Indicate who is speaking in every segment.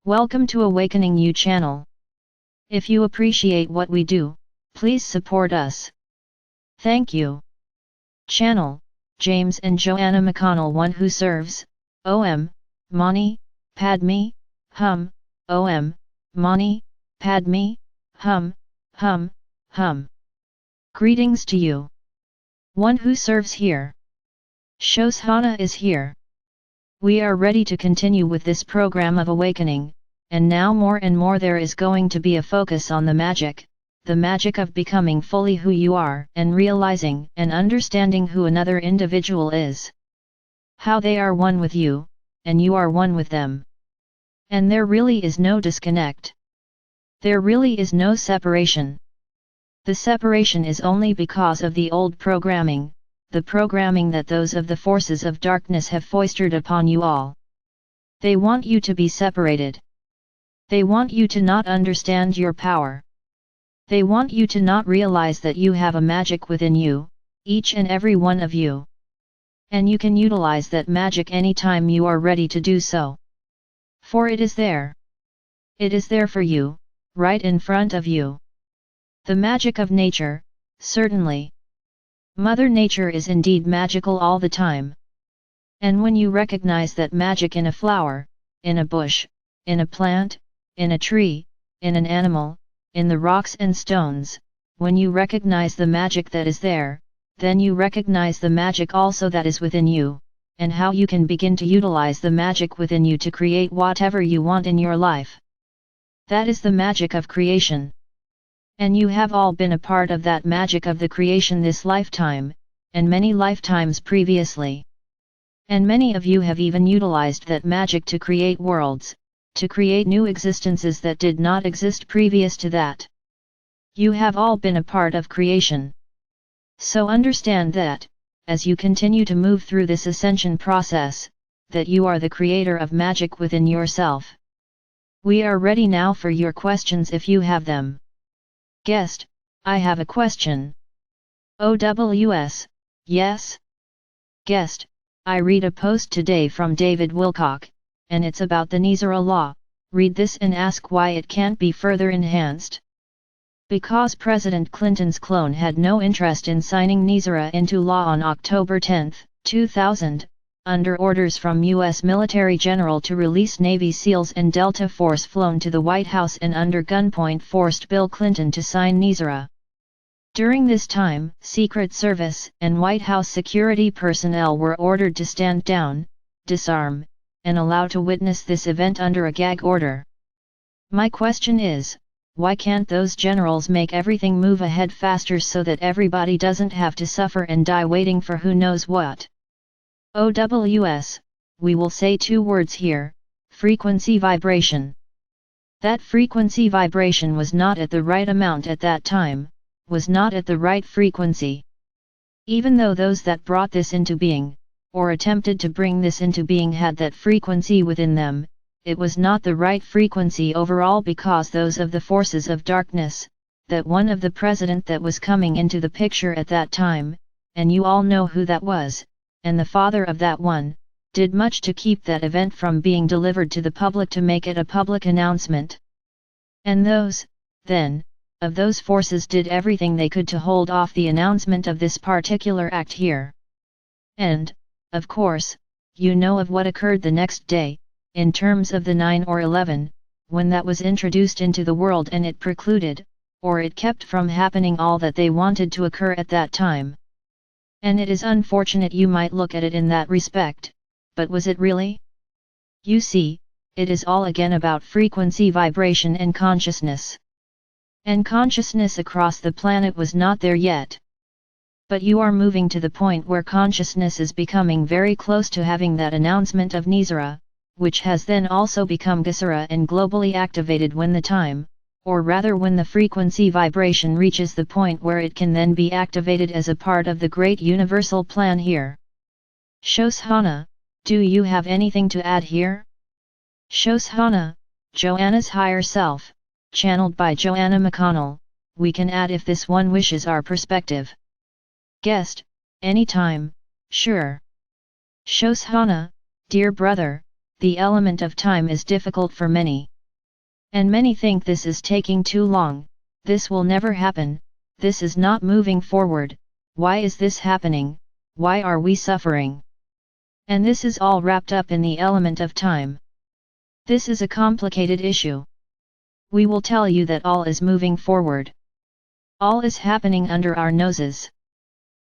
Speaker 1: Welcome to Awakening You channel. If you appreciate what we do, please support us. Thank you. Channel, James and Joanna McConnell, one who serves, Om, Mani, Padme, Hum, Om, Mani, Padme, Hum, Hum, Hum. Greetings to you. One who serves here. Shoshanna is here. We are ready to continue with this program of awakening, and now more and more there is going to be a focus on the magic of becoming fully who you are and realizing and understanding who another individual is. How they are one with you, and you are one with them. And there really is no disconnect. There really is no separation. The separation is only because of the old programming, the programming that those of the forces of darkness have foisted upon you all. They want you to be separated. They want you to not understand your power. They want you to not realize that you have a magic within you, each and every one of you. And you can utilize that magic anytime you are ready to do so. For it is there. It is there for you, right in front of you. The magic of nature, certainly. Mother Nature is indeed magical all the time. And when you recognize that magic in a flower, in a bush, in a plant, in a tree, in an animal, in the rocks and stones, when you recognize the magic that is there, then you recognize the magic also that is within you, and how you can begin to utilize the magic within you to create whatever you want in your life. That is the magic of creation. And you have all been a part of that magic of the creation this lifetime, and many lifetimes previously. And many of you have even utilized that magic to create worlds, to create new existences that did not exist previous to that. You have all been a part of creation. So understand that, as you continue to move through this ascension process, that you are the creator of magic within yourself. We are ready now for your questions if you have them. Guest, I have a question. OWS, yes? Guest, I read a post today from David Wilcock, and it's about the NISRA law. Read this and ask why it can't be further enhanced. Because President Clinton's clone had no interest in signing NISRA into law on October 10, 2000, under orders from U.S. military general to release Navy SEALs and Delta Force flown to the White House and under gunpoint forced Bill Clinton to sign NISRA. During this time, Secret Service and White House security personnel were ordered to stand down, disarm, and allow to witness this event under a gag order. My question is, why can't those generals make everything move ahead faster so that everybody doesn't have to suffer and die waiting for who knows what? OWS, we will say two words here, frequency vibration. That frequency vibration was not at the right amount at that time, was not at the right frequency. Even though those that brought this into being, or attempted to bring this into being had that frequency within them, it was not the right frequency overall because those of the forces of darkness, that one of the president that was coming into the picture at that time, and you all know who that was, and the father of that one, did much to keep that event from being delivered to the public to make it a public announcement. And those, then, of those forces did everything they could to hold off the announcement of this particular act here. And, of course, you know of what occurred the next day, in terms of the 9 or 11, when that was introduced into the world and it precluded, or it kept from happening all that they wanted to occur at that time. And it is unfortunate you might look at it in that respect, but was it really? You see, it is all again about frequency vibration and consciousness. And consciousness across the planet was not there yet. But you are moving to the point where consciousness is becoming very close to having that announcement of NISRA, which has then also become GSRA and globally activated when the time, or rather when the frequency vibration reaches the point where it can then be activated as a part of the great universal plan here. Shoshanna, do you have anything to add here? Shoshanna, Joanna's higher self, channeled by Joanna McConnell, we can add if this one wishes our perspective. Guest, anytime, sure. Shoshanna, dear brother, the element of time is difficult for many. And many think this is taking too long, this will never happen, this is not moving forward, why is this happening, why are we suffering? And this is all wrapped up in the element of time. This is a complicated issue. We will tell you that all is moving forward. All is happening under our noses.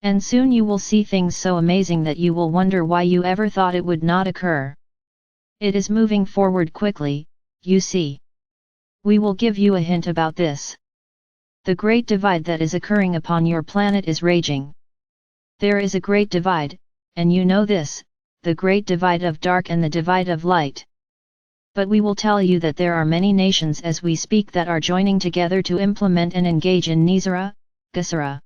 Speaker 1: And soon you will see things so amazing that you will wonder why you ever thought it would not occur. It is moving forward quickly, you see. We will give you a hint about this. The great divide that is occurring upon your planet is raging. There is a great divide, and you know this, the great divide of dark and the divide of light. But we will tell you that there are many nations as we speak that are joining together to implement and engage in Nizara, Gesara.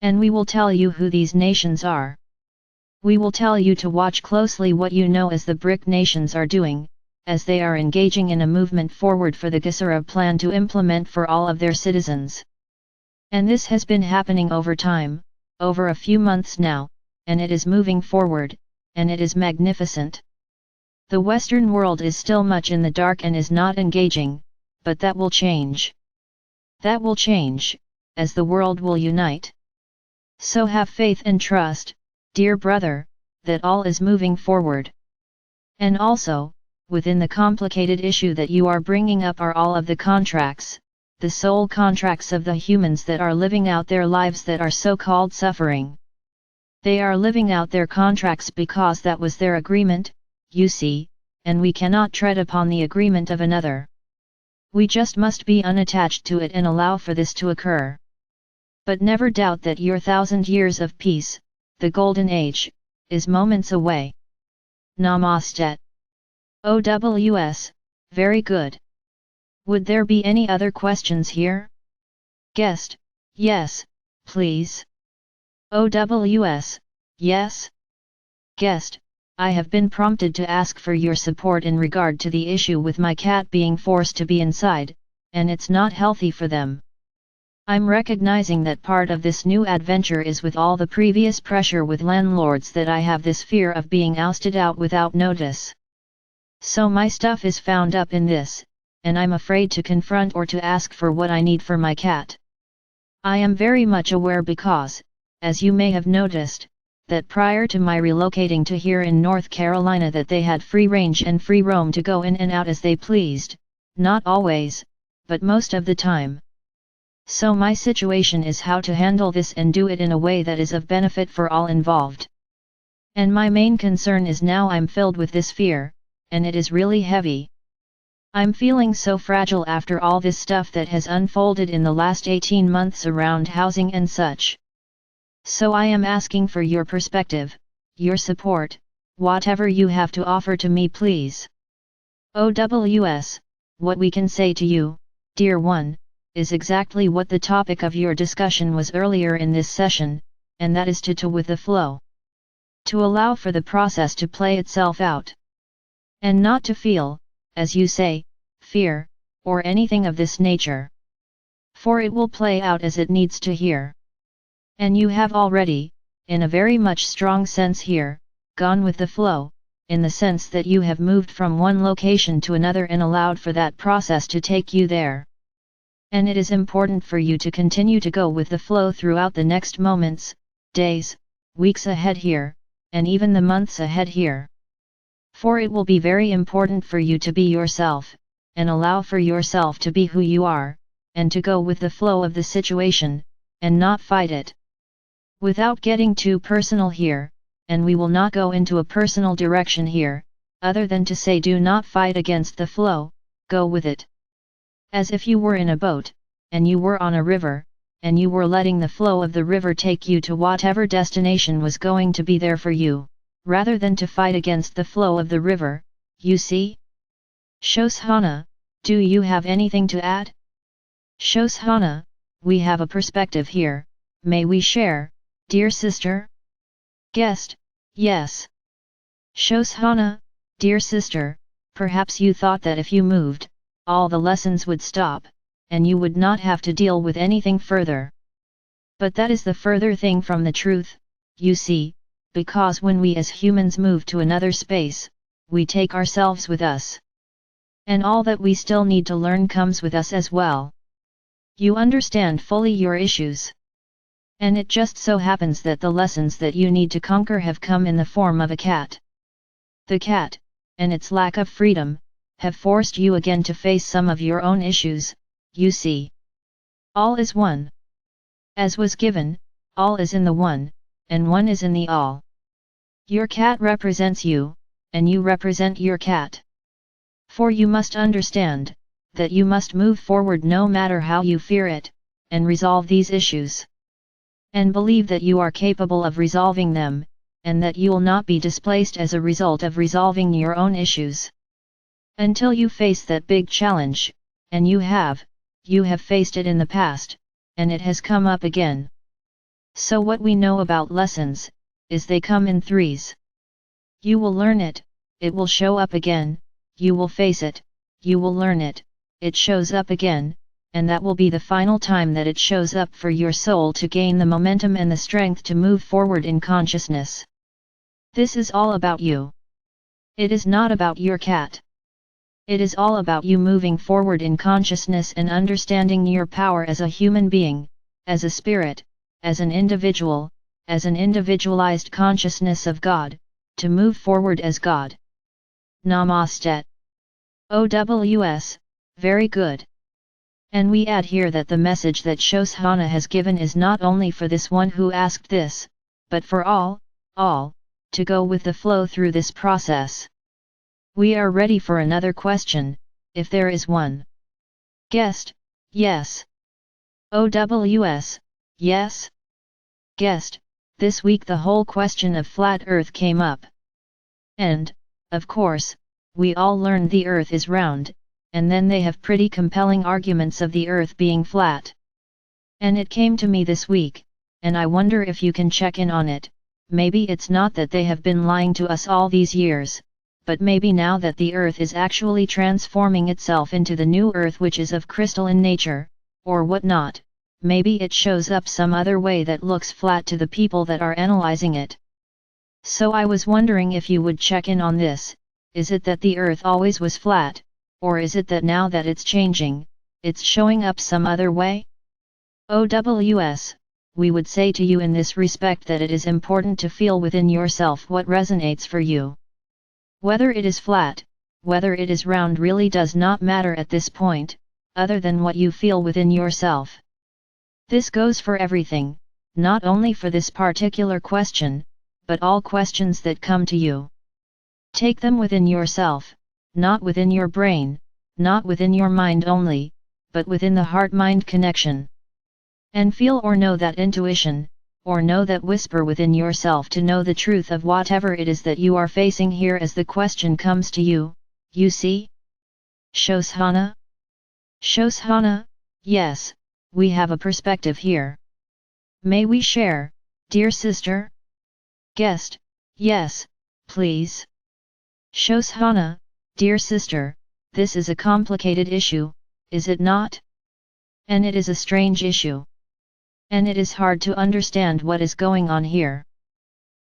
Speaker 1: And we will tell you who these nations are. We will tell you to watch closely what you know as the BRIC nations are doing, as they are engaging in a movement forward for the Gesara plan to implement for all of their citizens. And this has been happening over time, over a few months now, and it is moving forward, and it is magnificent. The Western world is still much in the dark and is not engaging, but that will change. That will change, as the world will unite. So have faith and trust, dear brother, that all is moving forward. And also, within the complicated issue that you are bringing up are all of the contracts, the soul contracts of the humans that are living out their lives that are so-called suffering. They are living out their contracts because that was their agreement, you see, and we cannot tread upon the agreement of another. We just must be unattached to it and allow for this to occur. But never doubt that your 1,000 years of peace, the golden age, is moments away. Namaste. OWS, very good. Would there be any other questions here? Guest, yes, please. OWS, yes? Guest, I have been prompted to ask for your support in regard to the issue with my cat being forced to be inside, and it's not healthy for them. I'm recognizing that part of this new adventure is with all the previous pressure with landlords that I have this fear of being ousted out without notice. So my stuff is found up in this, and I'm afraid to confront or to ask for what I need for my cat. I am very much aware because, as you may have noticed, that prior to my relocating to here in North Carolina that they had free range and free roam to go in and out as they pleased, not always, but most of the time. So my situation is how to handle this and do it in a way that is of benefit for all involved. And my main concern is now I'm filled with this fear, and it is really heavy. I'm feeling so fragile after all this stuff that has unfolded in the last 18 months around housing and such. So I am asking for your perspective, your support, whatever you have to offer to me please. OWS, what we can say to you, dear one, is exactly what the topic of your discussion was earlier in this session, and that is to with the flow. To allow for the process to play itself out. And not to feel, as you say, fear, or anything of this nature. For it will play out as it needs to here. And you have already, in a very much strong sense here, gone with the flow, in the sense that you have moved from one location to another and allowed for that process to take you there. And it is important for you to continue to go with the flow throughout the next moments, days, weeks ahead here, and even the months ahead here. For it will be very important for you to be yourself, and allow for yourself to be who you are, and to go with the flow of the situation, and not fight it. Without getting too personal here, and we will not go into a personal direction here, other than to say do not fight against the flow, go with it. As if you were in a boat, and you were on a river, and you were letting the flow of the river take you to whatever destination was going to be there for you, rather than to fight against the flow of the river, you see? Shoshanna, do you have anything to add? Shoshanna, we have a perspective here, may we share, dear sister? Guest, yes. Shoshanna, dear sister, perhaps you thought that if you moved, all the lessons would stop, and you would not have to deal with anything further. But that is the further thing from the truth, you see, because when we as humans move to another space, we take ourselves with us. And all that we still need to learn comes with us as well. You understand fully your issues. And it just so happens that the lessons that you need to conquer have come in the form of a cat. The cat, and its lack of freedom, have forced you again to face some of your own issues. You see. All is one. As was given, all is in the one, and one is in the all. Your cat represents you, and you represent your cat. For you must understand, that you must move forward no matter how you fear it, and resolve these issues. And believe that you are capable of resolving them, and that you'll not be displaced as a result of resolving your own issues. Until you face that big challenge, and you have faced it in the past, and it has come up again. So what we know about lessons, is they come in threes. You will learn it, it will show up again, you will face it, you will learn it, it shows up again, and that will be the final time that it shows up for your soul to gain the momentum and the strength to move forward in consciousness. This is all about you. It is not about your cat. It is all about you moving forward in consciousness and understanding your power as a human being, as a spirit, as an individual, as an individualized consciousness of God, to move forward as God. Namaste. OWS, very good. And we add here that the message that Shoshanna has given is not only for this one who asked this, but for all, to go with the flow through this process. We are ready for another question, if there is one. Guest, yes. OWS, yes. Guest, this week the whole question of flat Earth came up. And, of course, we all learned the Earth is round, and then they have pretty compelling arguments of the Earth being flat. And it came to me this week, and I wonder if you can check in on it. Maybe it's not that they have been lying to us all these years, but maybe now that the Earth is actually transforming itself into the new Earth which is of crystalline nature, or whatnot, maybe it shows up some other way that looks flat to the people that are analyzing it. So I was wondering if you would check in on this. Is it that the Earth always was flat, or is it that now that it's changing, it's showing up some other way? OWS, we would say to you in this respect that it is important to feel within yourself what resonates for you. Whether it is flat, whether it is round really does not matter at this point, other than what you feel within yourself. This goes for everything, not only for this particular question, but all questions that come to you. Take them within yourself, not within your brain, not within your mind only, but within the heart-mind connection. And feel or know that intuition, or know that whisper within yourself to know the truth of whatever it is that you are facing here as the question comes to you, you see? Shoshanna? Shoshanna, yes, we have a perspective here. May we share, dear sister? Guest, yes, please. Shoshanna, dear sister, this is a complicated issue, is it not? And it is a strange issue. And it is hard to understand what is going on here.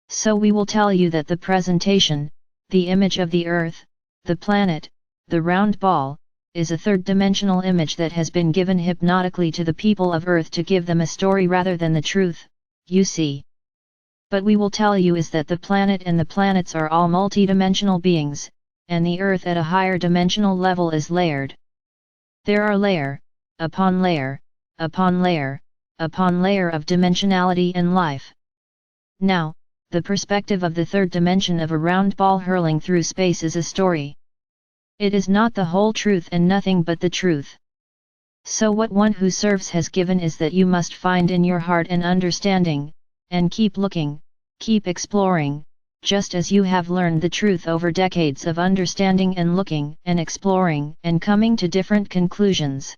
Speaker 1: So we will tell you that the presentation, the image of the Earth, the planet, the round ball, is a third-dimensional image that has been given hypnotically to the people of Earth to give them a story rather than the truth, you see. But we will tell you is that the planet and the planets are all multidimensional beings, and the Earth at a higher dimensional level is layered. There are layer, upon layer, upon layer, upon layer of dimensionality and life. Now, the perspective of the third dimension of a round ball hurling through space is a story. It is not the whole truth and nothing but the truth. So what one who serves has given is that you must find in your heart an understanding, and keep looking, keep exploring, just as you have learned the truth over decades of understanding and looking and exploring and coming to different conclusions.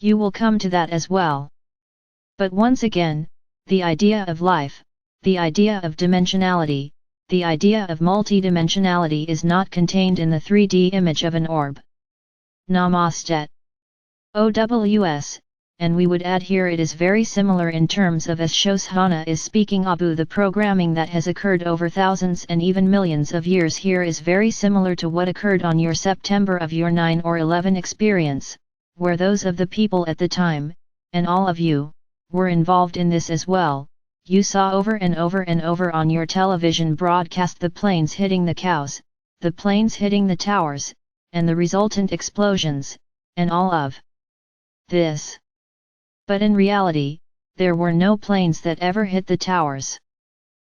Speaker 1: You will come to that as well. But once again, the idea of life, the idea of dimensionality, the idea of multidimensionality is not contained in the 3D image of an orb. Namaste. OWS, and we would add here it is very similar in terms of as Shoshanna is speaking Abu, the programming that has occurred over thousands and even millions of years here is very similar to what occurred on your September of your 9 or 11 experience, where those of the people at the time, and all of you, were involved in this as well. You saw over and over and over on your television broadcast the planes hitting the cows, the planes hitting the towers, and the resultant explosions, and all of this. But in reality, there were no planes that ever hit the towers.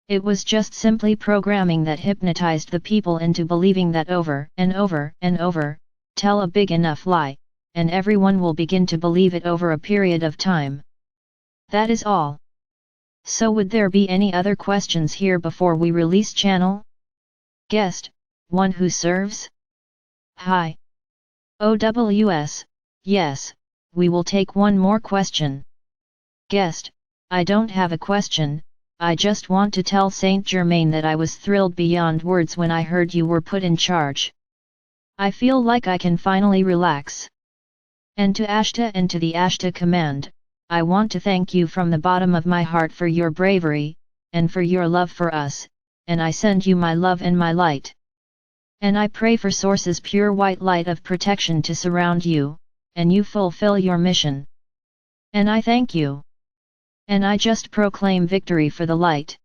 Speaker 1: It was just simply programming that hypnotized the people into believing that over and over and over, tell a big enough lie, and everyone will begin to believe it over a period of time. That is all. So would there be any other questions here before we release channel? Guest, one who serves? Hi. OWS, yes, we will take one more question. Guest, I don't have a question, I just want to tell Saint Germain that I was thrilled beyond words when I heard you were put in charge. I feel like I can finally relax. And to Ashta and to the Ashta command, I want to thank you from the bottom of my heart for your bravery, and for your love for us, and I send you my love and my light. And I pray for Source's pure white light of protection to surround you, and you fulfill your mission. And I thank you. And I just proclaim victory for the light.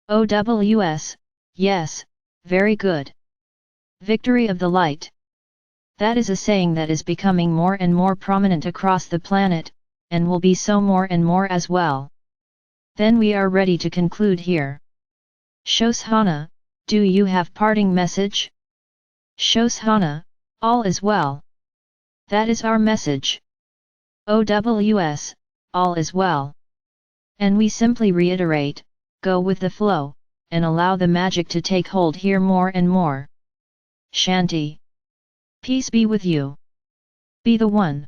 Speaker 1: OWS, yes, very good. Victory of the light. That is a saying that is becoming more and more prominent across the planet, and will be so more and more as well. Then we are ready to conclude here. Shoshanna, do you have parting message? Shoshanna, all is well. That is our message. OWS, all is well. And we simply reiterate, go with the flow, and allow the magic to take hold here more and more. Shanti. Peace be with you. Be the one.